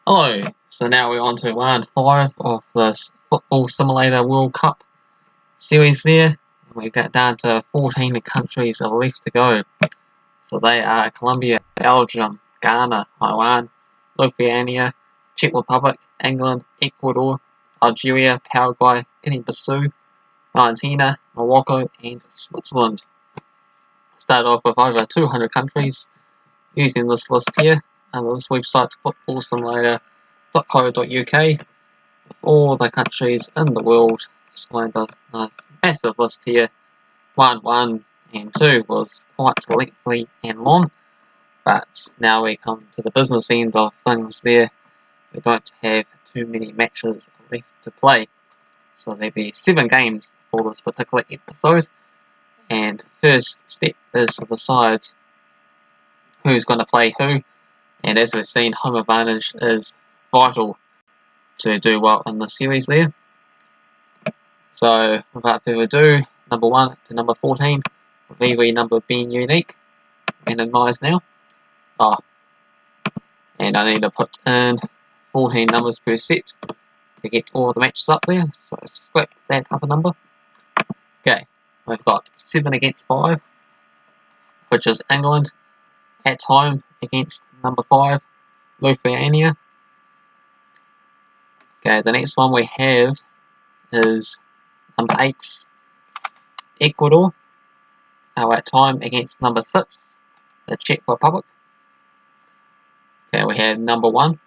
Hello, so now we're on to round 5 of this Football Simulator World Cup series there. We've got down to 14 countries left to go. So they are Colombia, Belgium, Ghana, Taiwan, Lithuania, Czech Republic, England, Ecuador, Algeria, Paraguay, Guinea, Bissau, Mauritania, Morocco and Switzerland. Started off with over 200 countries using this list here. And this website, footballsimulator.co.uk, all the countries in the world. Displayed a nice massive list here. 1 and 2 was quite lengthy and long, but now we come to the business end of things there. We don't have too many matches left to play, so there'll be 7 games for this particular episode. And first step is to decide who's going to play who. And as we've seen, home advantage is vital to do well in the series there. So without further ado, number 1 to number 14, with every number being unique. Randomised now. And I need to put in 14 numbers per set to get all the matches up there. So scrap that other number. Okay, we've got 7 against 5, which is England at home against number 5, Lithuania. Okay, the next one we have is number 8, Ecuador, at time against number 6, the Czech Republic. Okay, we have number 1,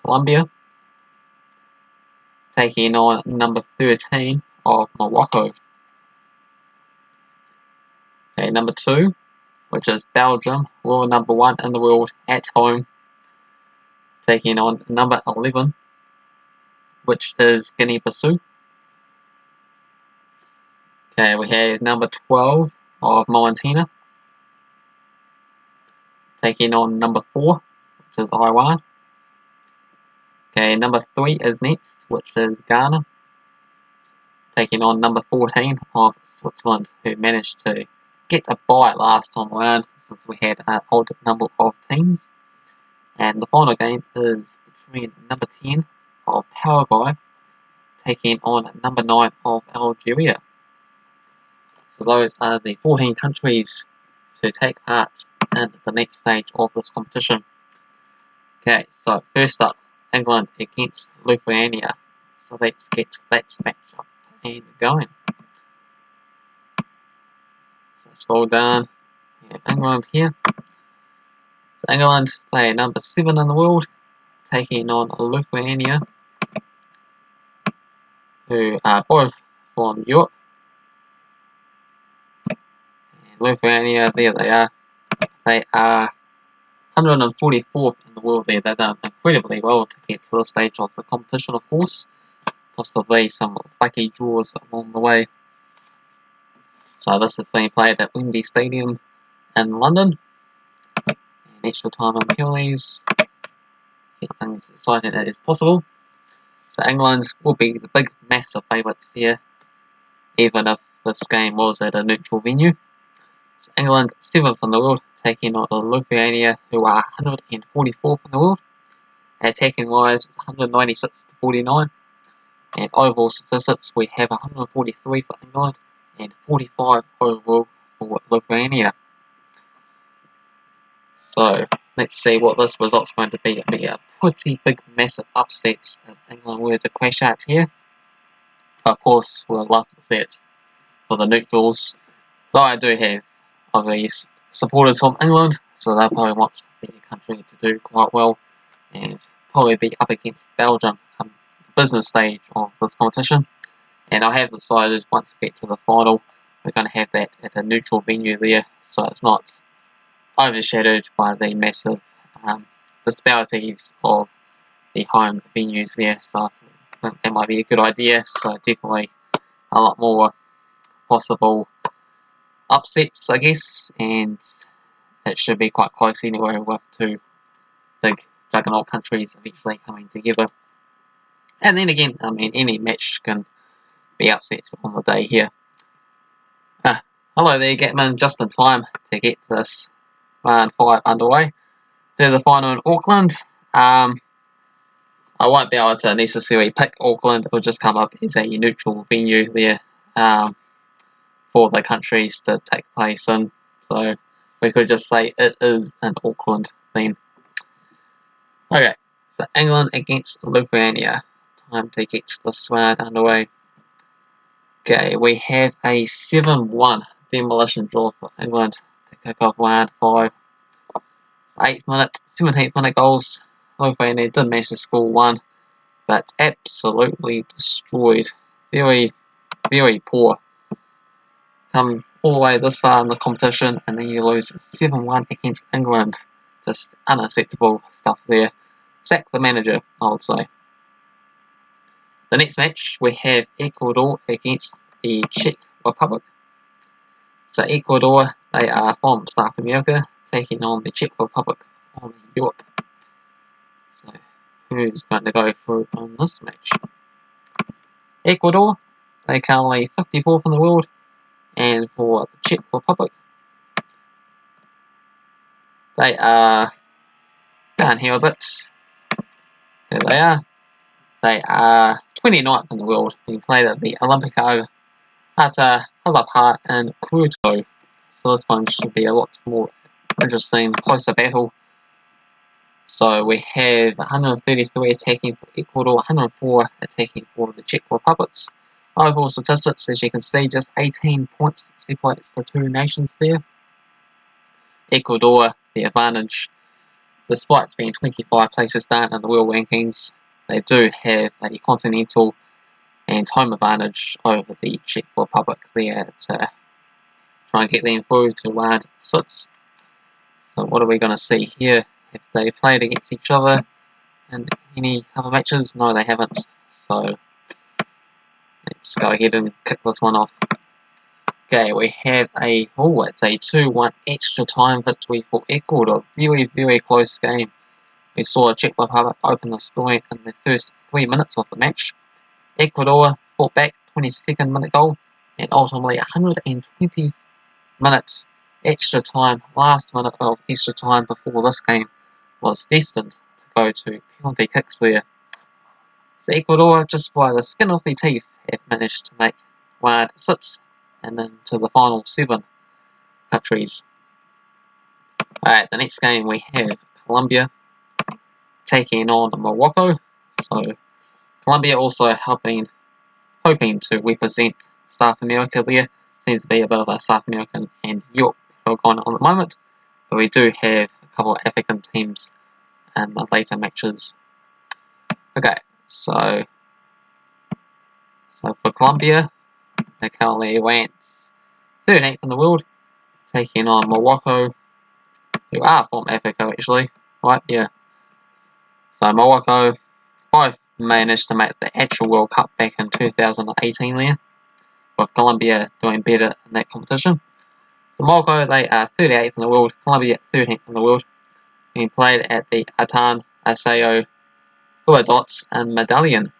Colombia, taking on number 13 of Morocco. Okay, number 2, which is Belgium, world number 1 in the world at home, taking on number 11, which is Guinea-Bissau. Okay, we have number 12 of Mauritania, taking on number 4, which is Taiwan. Okay, number 3 is next, which is Ghana, taking on number 14 of Switzerland, who managed to get a bye last time around since we had an odd number of teams. And the final game is between number 10 of Paraguay, taking on number 9 of Algeria. So those are the 14 countries to take part in the next stage of this competition. Okay, so first up, England against Lithuania. So let's get that match up and going. So scroll down, and England here. So England play number 7 in the world, taking on Lithuania, who are both from Europe. And Lithuania, there they are. They are 144th in the world there. They've done incredibly well to get to this stage of the competition, of course. Possibly some lucky draws along the way. So this is being played at Wembley Stadium in London. And extra time on penalties. Get things as exciting as possible. So England will be the big, massive favourites here, even if this game was at a neutral venue. So England 7th in the world, taking on Lithuania, who are 144th in the world. Attacking wise, it's 196 to 49. And overall statistics, we have 143 for England and 45 overall for Lithuania. So let's see what this result's going to be. It'll be a pretty big, massive upset if England were to crash out here. Of course, we'll love to see it for the neutrals. Though I do have obvious supporters from England, so they'll probably want the country to do quite well and probably be up against Belgium come the business stage of this competition. And I have decided once we get to the final, we're going to have that at a neutral venue there, so it's not overshadowed by the massive disparities of the home venues there. So I think that might be a good idea. So definitely a lot more possible upsets, I guess, and it should be quite close anyway with 2 big juggernaut countries eventually coming together. And then again, I mean, any match can be upsets on the day here. Hello there, Gatman, just in time to get this round 5 underway. To the final in Auckland. I won't be able to necessarily pick Auckland. It will just come up as a neutral venue there for the countries to take place in. So we could just say it is in Auckland then. Okay, so England against Lithuania. Time to get this one underway. Okay, we have a 7-1 demolition draw for England to kick off round 5. It's 17th minute goals. Lithuania did manage to score one, but absolutely destroyed. Very, very poor. Come all the way this far in the competition, and then you lose 7-1 against England. Just unacceptable stuff there. Sack the manager, I would say. The next match, we have Ecuador against the Czech Republic. So Ecuador, they are from South America, taking on the Czech Republic from Europe. So who's going to go through on this match? Ecuador, they currently 54th in the world, and for the Czech Republic, they are down here a bit. There they are. They are 29th in the world, being played at the Olympico Ata in Quito. So this one should be a lot more interesting, closer battle. So we have 133 attacking for Ecuador, 104 attacking for the Czech Republics. Overall statistics, as you can see, just 18 points separates the two nations there. Ecuador, the advantage, despite being 25 places down in the world rankings, they do have a continental and home advantage over the Czech Republic there to try and get them through to round 6. So what are we going to see here? Have they played against each other in any other matches? No, they haven't. So let's go ahead and kick this one off. Okay, we have it's a 2-1 extra time victory for Ecuador. Very, very close game. We saw Czech Republic open the scoring in the first 3 minutes of the match. Ecuador fought back, 22nd minute goal, and ultimately 120 minutes extra time, last minute of extra time before this game was destined to go to penalty kicks there. So Ecuador, just by the skin of their teeth, have managed to make round 6 and then to the final 7 countries. Alright, the next game we have Colombia taking on Morocco. So Colombia also hoping to represent South America there. Seems to be a bit of a South American and Europe going on at the moment. But we do have a couple of African teams in the later matches. Okay, so for Colombia, they currently ranked 13th in the world, taking on Morocco, who are from Africa actually, right? Yeah. So Morocco both managed to make the actual World Cup back in 2018 there, with Colombia doing better in that competition. So Morocco, they are 38th in the world, Colombia 13th in the world, being played at the Atan Aseo Dots and Medallion.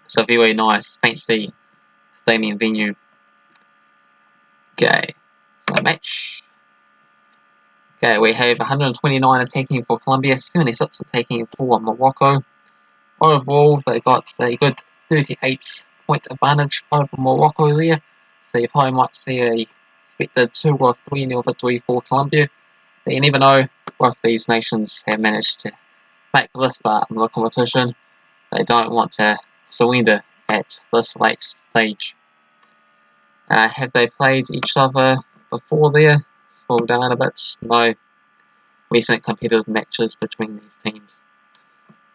So very nice, fancy stadium venue. Okay, so match. Okay, we have 129 attacking for Colombia, 76 attacking for Morocco. Overall, they got a good 38-point advantage over Morocco there. So you probably might see a expected 2 or 3-0 victory for Colombia. But you never know, both these nations have managed to make this far in the competition. They don't want to surrender at this late stage. Have they played each other before there? Scroll down a bit. No recent competitive matches between these teams.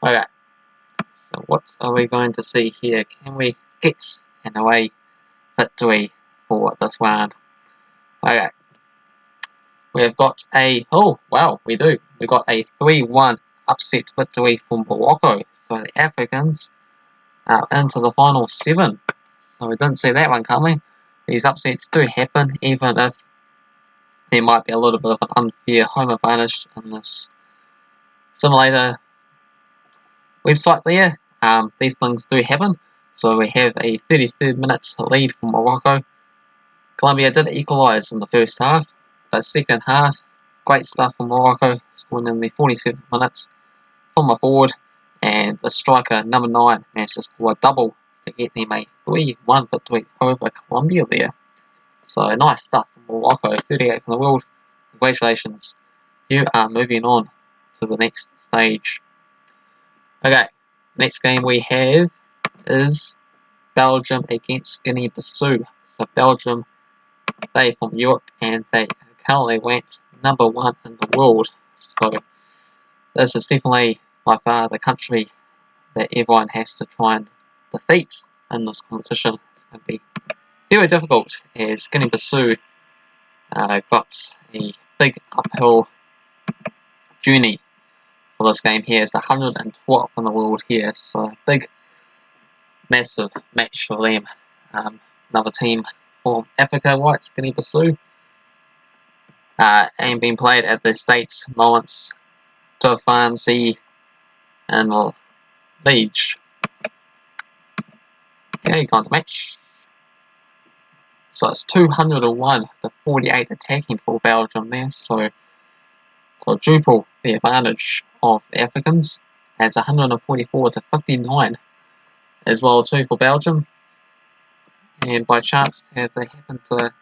Okay, so what are we going to see here? Can we get an away victory for this round? Okay, we've got we do. We got a 3-1 upset victory for Morocco. So the Africans are into the final 7. So we didn't see that one coming. These upsets do happen, even if there might be a little bit of an unfair home advantage in this simulator website there. These things do happen. So we have a 33rd minute lead for Morocco. Colombia did equalise in the first half, but second half, great stuff from Morocco, scoring in the 47th minute from a forward, And the striker, number 9, managed to score a double to get them a 3-1 victory over Colombia there. So nice stuff from Morocco, 38th in the world. Congratulations. You are moving on to the next stage. Okay, next game we have is Belgium against Guinea-Bissau. So Belgium, they from Europe, and they currently ranked number 1 in the world. So this is definitely by far the country that everyone has to try and defeat in this competition. It's going to be very difficult as Guinea-Bissau got a big uphill journey for this game here. It's the 112th in the world here, so a big, massive match for them. Another team from Africa, right, Guinea-Bissau, and being played at the States Moments to Fancy and Liege. Okay, going to match. So it's 201 to 48 attacking for Belgium there, so quadruple the advantage of the Africans. It's 144 to 59 as well too for Belgium. And by chance, have they happened to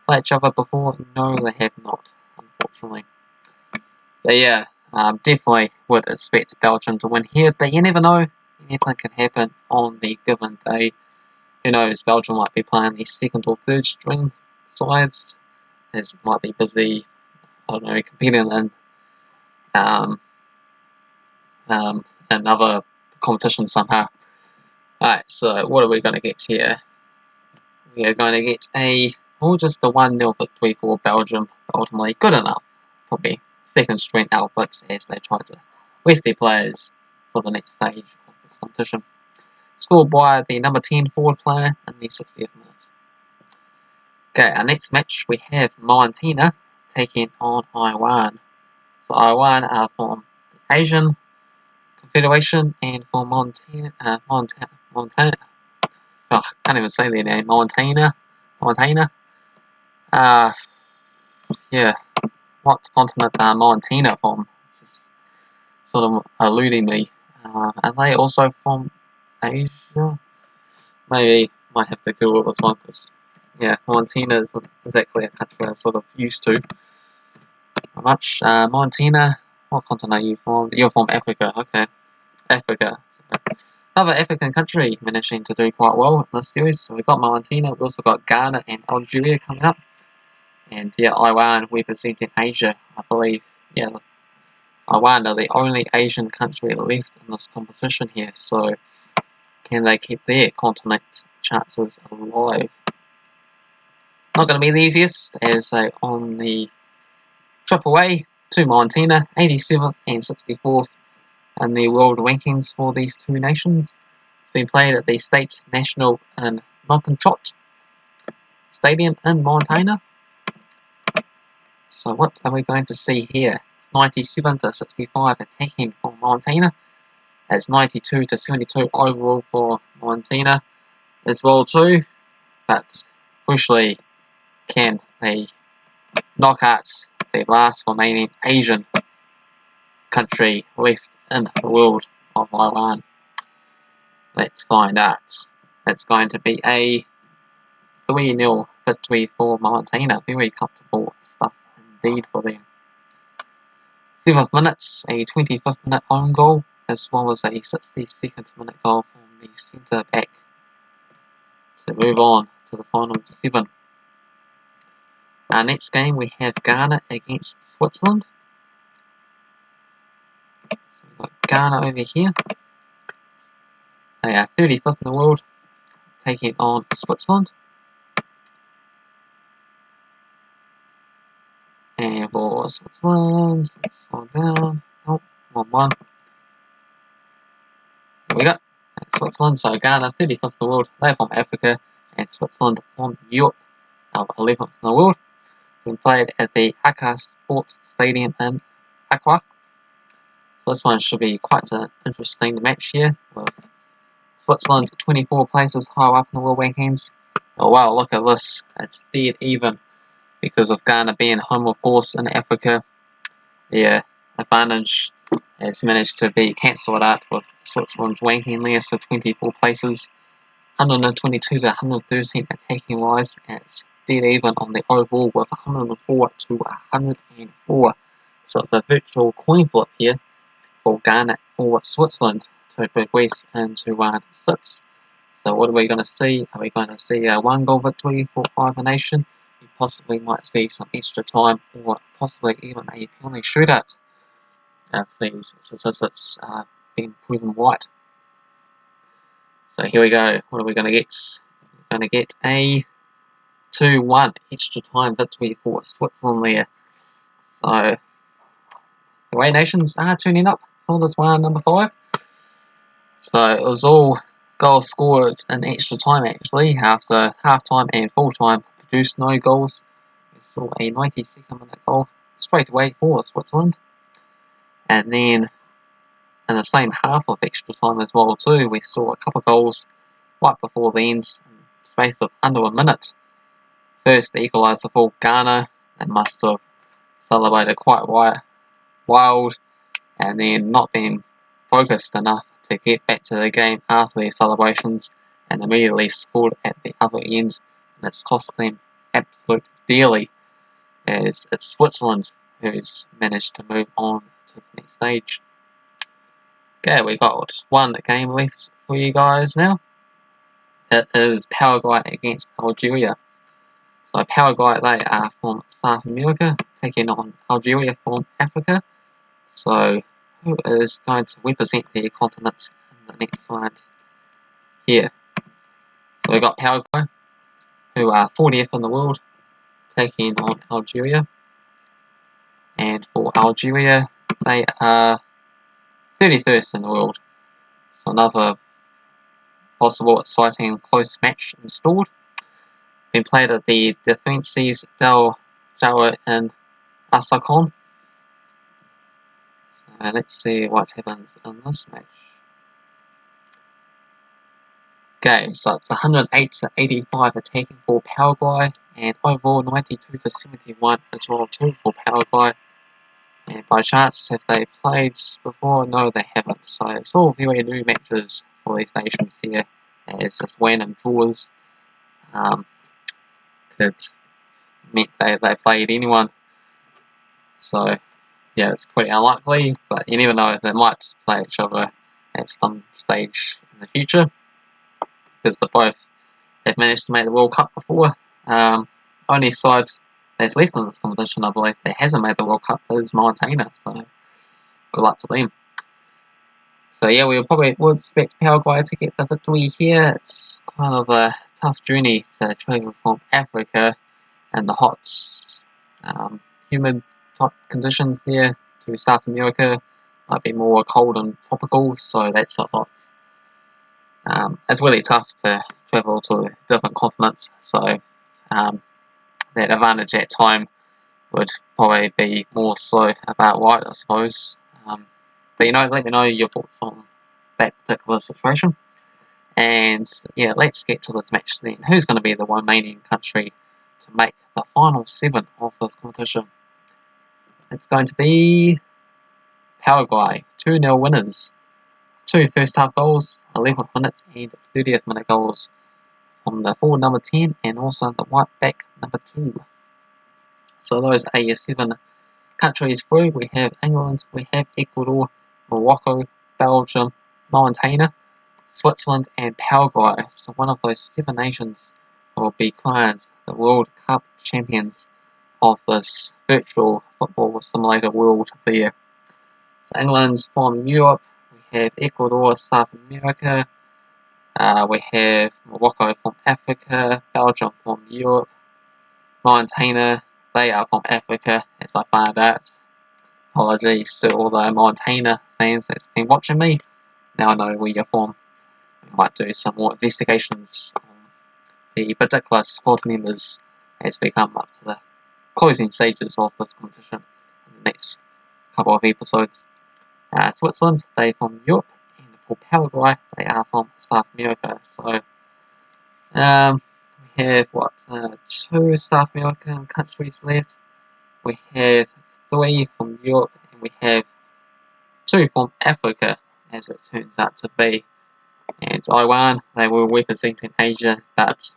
play each other before? No, they have not, unfortunately. But yeah, definitely would expect Belgium to win here, but you never know. Anything can happen on the given day. Who knows, Belgium might be playing the second or third string sides, as it might be busy, I don't know, competing in another competition somehow. Alright, so what are we going to get here? We are going to get just the 1-0 victory for Belgium, ultimately good enough. Probably second string outfits as they try to rest their players for the next stage of this competition. Scored by the number 10 forward player in the 60th minute. Okay, our next match we have Mauritania taking on Iran. So Iran are from the Asian Confederation and from Montana. Oh, I can't even say their name. Mauritania. Yeah. What continent are Mauritania from? Just sort of eluding me. Are they also from Asia? Maybe might have to Google this one because yeah, Mauritania isn't exactly a country I'm sort of used to much. Mauritania, what continent are you from? You're from Africa, okay. Africa. Another African country managing to do quite well in this series. So we've got Mauritania, we've also got Ghana and Algeria coming up. And yeah, Iran representing Asia, I believe. Yeah, Iran are the only Asian country left in this competition here. So can they keep their continent chances alive? Not going to be the easiest as they on the trip away to Mauritania, 87th and 64th in the world rankings for these two nations. It's been played at the State National in Nokentrot Stadium in Mauritania. So what are we going to see here? It's 97 to 65 attacking for Mauritania. It's 92 to 72 overall for Mauritania as well too. But crucially, can they knock out the last remaining Asian country left in the world of Iran? Let's find out. It's going to be a 3-0 victory for Mauritania. Very comfortable stuff indeed for them. 7th minute, a 25th minute own goal, as well as a 62nd minute goal from the centre back to move on to the final 7. Our next game we have Ghana against Switzerland. So we've got Ghana over here. They are 35th in the world, taking on Switzerland. And for Switzerland, let's scroll down. Oh, 1-1. Here we go. Switzerland, so Ghana, 35th in the world. They're from Africa, and Switzerland from Europe, 11th in the world. Been played at the Accra Sports Stadium in Accra. So this one should be quite an interesting match here, with Switzerland 24 places higher up in the world rankings. Oh wow, look at this. It's dead even because of Ghana being home, of course, in Africa. Yeah, advantage has managed to be cancelled out with Switzerland's ranking there, so 24 places, 122 to 113 attacking wise, and it's dead even on the overall with 104 to 104. So it's a virtual coin flip here for Ghana or Switzerland to progress into round 6. So what are we going to see? Are we going to see a 1-goal victory for either nation? We possibly might see some extra time, or possibly even a penalty shootout if these statistics are being proven right. So here we go. What are we going to get? We're going to get a 2-1 extra time victory for Switzerland there. So the away nations are tuning up for this round number 5. So it was all goals scored in extra time actually. After half time and full time produced no goals. We saw a 92nd minute goal straight away for Switzerland. And then in the same half of extra time as well too, we saw a couple of goals right before the end in the space of under a minute. First the equaliser for Ghana, they must have celebrated quite wild and then not been focused enough to get back to the game after their celebrations and immediately scored at the other end, and it's cost them absolute dearly, as it's Switzerland who's managed to move on to the next stage. Okay, we got one game left for you guys now. It is Paraguay against Algeria. So Paraguay, they are from South America, taking on Algeria from Africa. So who is going to represent their continent in the next round here? So we've got Paraguay, who are 40th in the world, taking on Algeria. And for Algeria, they are 31st in the world. So another possible exciting close match installed. Been played at the Defenses del Jawa in Asakon. So let's see what happens in this match. Okay, so it's 108 to 85 attacking for Paraguay, and overall 92 to 71 as well too for Paraguay. And by chance, have they played before? No, they haven't. So it's all very new matches for these nations here. And it's just random draws. Could meant they played anyone. So yeah, it's pretty unlikely, but you never know, they might play each other at some stage in the future, because they both have managed to make the World Cup before. Only side that's left in this competition, I believe, that hasn't made the World Cup is Mauritania, so good luck to them. So yeah, we probably would expect Paraguay to get the victory here. It's kind of a tough journey to travel from Africa and the hot, humid type conditions there to South America. Might be more cold and tropical, so that's a lot. It's really tough to travel to different continents, so that advantage at time would probably be more so about right, I suppose. But you know, let me know your thoughts on that particular situation. And yeah, let's get to this match then. Who's going to be the remaining country to make the final 7 of this competition? It's going to be Paraguay, 2-0 winners. 2 first half goals, 11th minute and 30th minute goals from the forward number 10 and also the right back number 2. So those are your 7 countries through. We have England, we have Ecuador, Morocco, Belgium, Mauritania, Switzerland and Paraguay. So one of those 7 nations will be crowned the World Cup champions of this virtual football simulator world there. So England's from Europe, we have Ecuador, South America, we have Morocco from Africa, Belgium from Europe, Mauritania, they are from Africa, as I found out. Apologies to all the Mauritania fans that's been watching me. Now I know where you're from. We might do some more investigations on the particular squad members as we come up to the closing stages of this competition in the next couple of episodes. Switzerland, they from Europe, and for Paraguay, they are from South America. So we have 2 South American countries left. We have 3 from Europe, and we have 2 from Africa, as it turns out to be. And Taiwan, they were representing Asia, but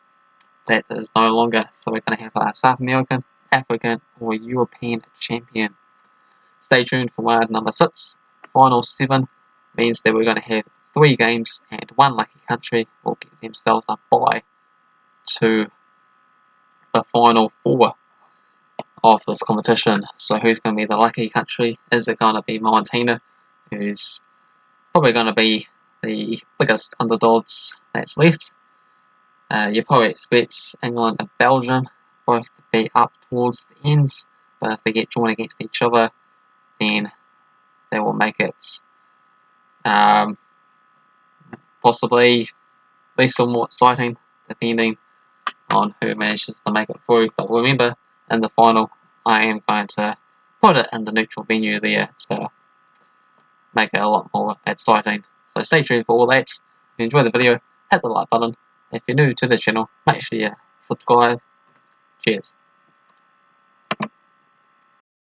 that is no longer. So we're going to have a South American, African, or European champion. Stay tuned for round number 6. Final 7 means that we're going to have 3 games, and 1 lucky country will get themselves a bye to the final 4 of this competition. So who's going to be the lucky country? Is it going to be Mauritania, who's probably going to be the biggest underdogs that's left? You probably expect England and Belgium both to be up towards the ends, but if they get drawn against each other, then they will make it possibly less or more exciting, depending on who manages to make it through. But remember, in the final, I am going to put it in the neutral venue there to make it a lot more exciting. So stay tuned for all that. If you enjoyed the video, hit the like button. If you're new to the channel, make sure you subscribe. Cheers.